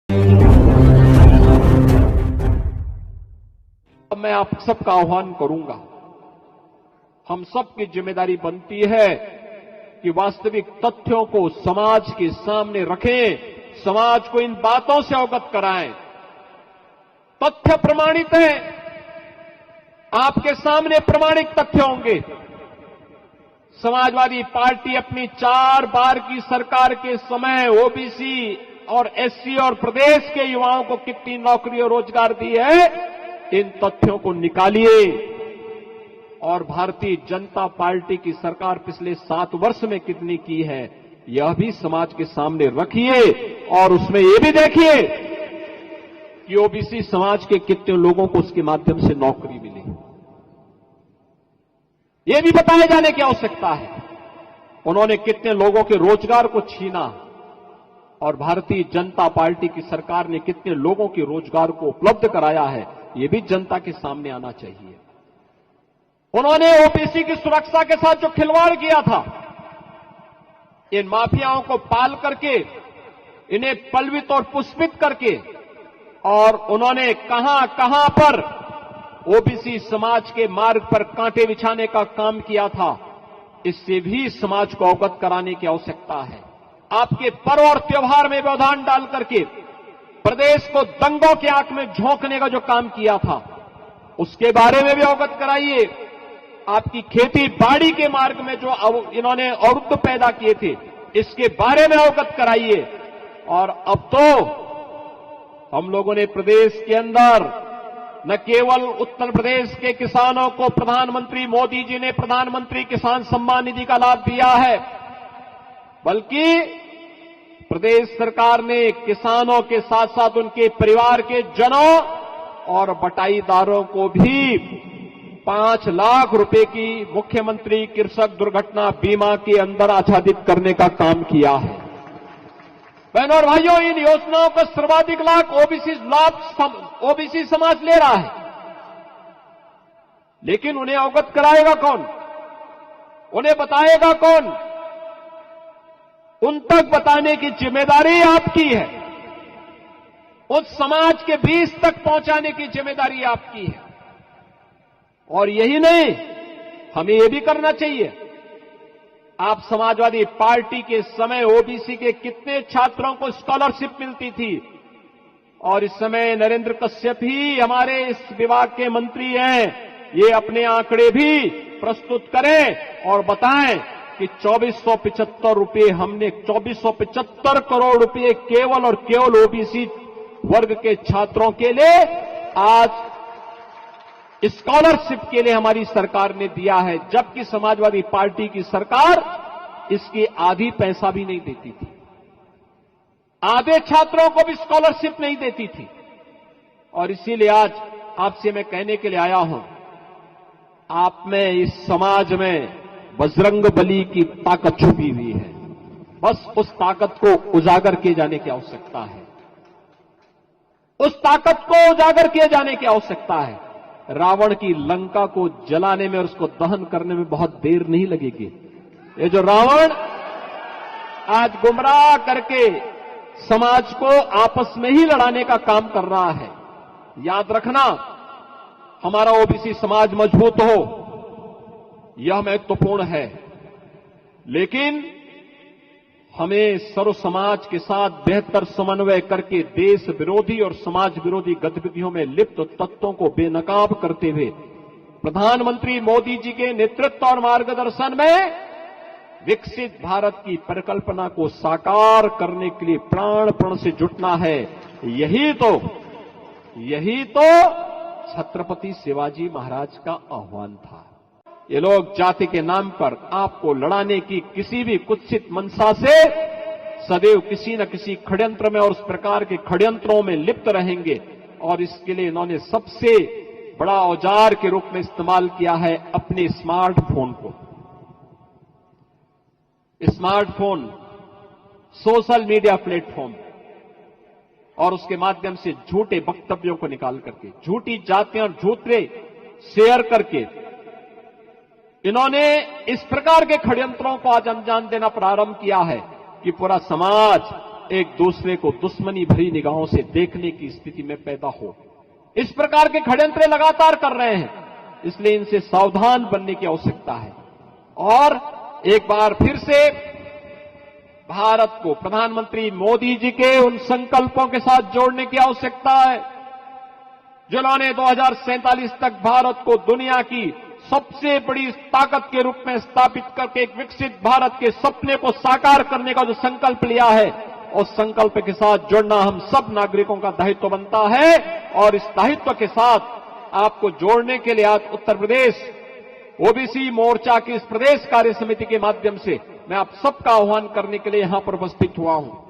अब मैं आप सबका आह्वान करूंगा, हम सबकी जिम्मेदारी बनती है कि वास्तविक तथ्यों को समाज के सामने रखें, समाज को इन बातों से अवगत कराएं। तथ्य प्रमाणित है, आपके सामने प्रमाणिक तथ्य होंगे। समाजवादी पार्टी अपनी 4 बार की सरकार के समय ओबीसी और एससी और प्रदेश के युवाओं को कितनी नौकरी और रोजगार दी है, इन तथ्यों को निकालिए। और भारतीय जनता पार्टी की सरकार पिछले 7 वर्ष में कितनी की है, यह भी समाज के सामने रखिए और उसमें यह भी देखिए कि ओबीसी समाज के कितने लोगों को उसके माध्यम से नौकरी मिली। यह भी बताए जाने की आवश्यकता है उन्होंने कितने लोगों के रोजगार को छीना और भारतीय जनता पार्टी की सरकार ने कितने लोगों के रोजगार को उपलब्ध कराया है, यह भी जनता के सामने आना चाहिए। उन्होंने ओबीसी की सुरक्षा के साथ जो खिलवाड़ किया था, इन माफियाओं को पाल करके, इन्हें पलवित और पुष्पित करके, और उन्होंने कहां कहां पर ओबीसी समाज के मार्ग पर कांटे बिछाने का काम किया था, इससे भी समाज को अवगत कराने की आवश्यकता है। आपके पर्व और त्योहार में व्यवधान डाल करके प्रदेश को दंगों की आंख में झोंकने का जो काम किया था, उसके बारे में भी अवगत कराइए। आपकी खेती बाड़ी के मार्ग में जो इन्होंने अवरुद्ध पैदा किए थे, इसके बारे में अवगत कराइए। और अब तो हम लोगों ने प्रदेश के अंदर न केवल उत्तर प्रदेश के किसानों को प्रधानमंत्री मोदी जी ने प्रधानमंत्री किसान सम्मान निधि का लाभ दिया है, बल्कि प्रदेश सरकार ने किसानों के साथ साथ उनके परिवार के जनों और बटाईदारों को भी 5 लाख रुपए की मुख्यमंत्री कृषक दुर्घटना बीमा के अंदर आच्छादित करने का काम किया है। बहनों और भाइयों, इन योजनाओं का सर्वाधिक लाभ ओबीसी समाज ले रहा है, लेकिन उन्हें अवगत कराएगा कौन, उन्हें बताएगा कौन? उन तक बताने की जिम्मेदारी आपकी है, उस समाज के बीच तक पहुंचाने की जिम्मेदारी आपकी है। और यही नहीं, हमें यह भी करना चाहिए। आप समाजवादी पार्टी के समय ओबीसी के कितने छात्रों को स्कॉलरशिप मिलती थी, और इस समय नरेंद्र कश्यप ही हमारे इस विभाग के मंत्री हैं, ये अपने आंकड़े भी प्रस्तुत करें और बताएं कि 2475 रुपए हमने 2475 करोड़ रुपए केवल और केवल ओबीसी वर्ग के छात्रों के लिए आज स्कॉलरशिप के लिए हमारी सरकार ने दिया है, जबकि समाजवादी पार्टी की सरकार इसकी आधी पैसा भी नहीं देती थी, आधे छात्रों को भी स्कॉलरशिप नहीं देती थी। और इसीलिए आज आपसे मैं कहने के लिए आया हूं, आप में, इस समाज में बजरंगबली की ताकत छुपी हुई है, बस उस ताकत को उजागर किए जाने की आवश्यकता है, उस ताकत को उजागर किए जाने की आवश्यकता है। रावण की लंका को जलाने में और उसको दहन करने में बहुत देर नहीं लगेगी। ये जो रावण आज गुमराह करके समाज को आपस में ही लड़ाने का काम कर रहा है, याद रखना, हमारा ओबीसी समाज मजबूत हो, यह महत्वपूर्ण है, लेकिन हमें सर्व समाज के साथ बेहतर समन्वय करके देश विरोधी और समाज विरोधी गतिविधियों में लिप्त तत्वों को बेनकाब करते हुए प्रधानमंत्री मोदी जी के नेतृत्व और मार्गदर्शन में विकसित भारत की परिकल्पना को साकार करने के लिए प्राण प्रण से जुटना है। यही तो छत्रपति शिवाजी महाराज का आह्वान था। ये लोग जाति के नाम पर आपको लड़ाने की किसी भी कुत्सित मंशा से सदैव किसी न किसी षड्यंत्र में और उस प्रकार के षड्यंत्रों में लिप्त रहेंगे, और इसके लिए इन्होंने सबसे बड़ा औजार के रूप में इस्तेमाल किया है अपने स्मार्टफोन को। स्मार्टफोन, सोशल मीडिया प्लेटफॉर्म, और उसके माध्यम से झूठे वक्तव्यों को निकाल करके, झूठी जातियां और झूठे शेयर करके इन्होंने इस प्रकार के षड्यंत्रों को आज अंजाम देना प्रारंभ किया है कि पूरा समाज एक दूसरे को दुश्मनी भरी निगाहों से देखने की स्थिति में पैदा हो। इस प्रकार के षड्यंत्र लगातार कर रहे हैं, इसलिए इनसे सावधान बनने की आवश्यकता है। और एक बार फिर से भारत को प्रधानमंत्री मोदी जी के उन संकल्पों के साथ जोड़ने की आवश्यकता है जिन्होंने 2047 तक भारत को दुनिया की सबसे बड़ी ताकत के रूप में स्थापित करके एक विकसित भारत के सपने को साकार करने का जो संकल्प लिया है, उस संकल्प के साथ जुड़ना हम सब नागरिकों का दायित्व बनता है। और इस दायित्व के साथ आपको जोड़ने के लिए आज उत्तर प्रदेश ओबीसी मोर्चा की इस प्रदेश कार्य समिति के माध्यम से मैं आप सबका आह्वान करने के लिए यहां पर उपस्थित हुआ हूं।